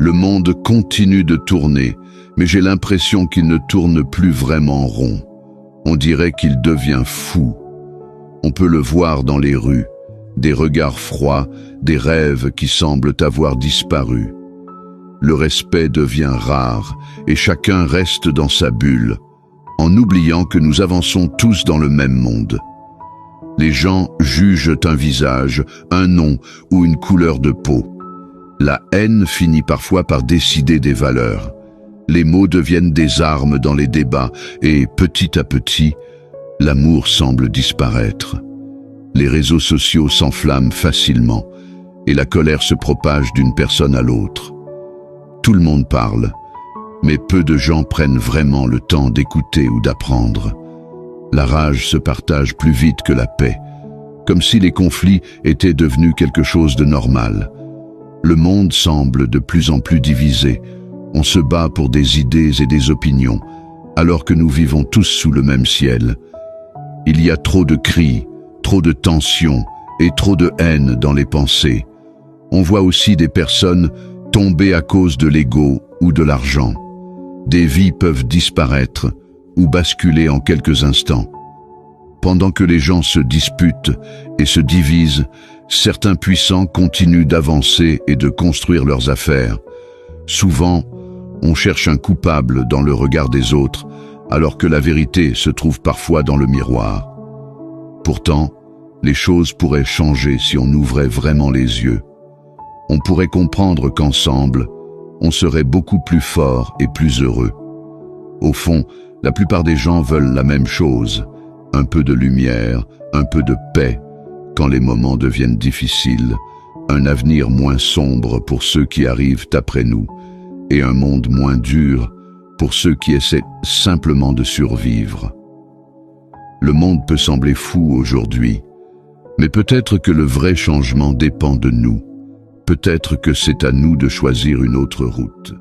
Le monde continue de tourner, mais j'ai l'impression qu'il ne tourne plus vraiment rond. On dirait qu'il devient fou. On peut le voir dans les rues, des regards froids, des rêves qui semblent avoir disparu. Le respect devient rare et chacun reste dans sa bulle, en oubliant que nous avançons tous dans le même monde. Les gens jugent un visage, un nom ou une couleur de peau. La haine finit parfois par décider des valeurs. Les mots deviennent des armes dans les débats et, petit à petit, l'amour semble disparaître. Les réseaux sociaux s'enflamment facilement et la colère se propage d'une personne à l'autre. Tout le monde parle, mais peu de gens prennent vraiment le temps d'écouter ou d'apprendre. La rage se partage plus vite que la paix, comme si les conflits étaient devenus quelque chose de normal. Le monde semble de plus en plus divisé. On se bat pour des idées et des opinions, alors que nous vivons tous sous le même ciel. Il y a trop de cris, trop de tensions et trop de haine dans les pensées. On voit aussi des personnes tomber à cause de l'ego ou de l'argent. Des vies peuvent disparaître ou basculer en quelques instants. Pendant que les gens se disputent et se divisent, certains puissants continuent d'avancer et de construire leurs affaires. Souvent, on cherche un coupable dans le regard des autres, alors que la vérité se trouve parfois dans le miroir. Pourtant, les choses pourraient changer si on ouvrait vraiment les yeux. On pourrait comprendre qu'ensemble, on serait beaucoup plus fort et plus heureux. Au fond, la plupart des gens veulent la même chose, un peu de lumière, un peu de paix, quand les moments deviennent difficiles, un avenir moins sombre pour ceux qui arrivent après nous, et un monde moins dur pour ceux qui essaient simplement de survivre. Le monde peut sembler fou aujourd'hui, mais peut-être que le vrai changement dépend de nous. Peut-être que c'est à nous de choisir une autre route.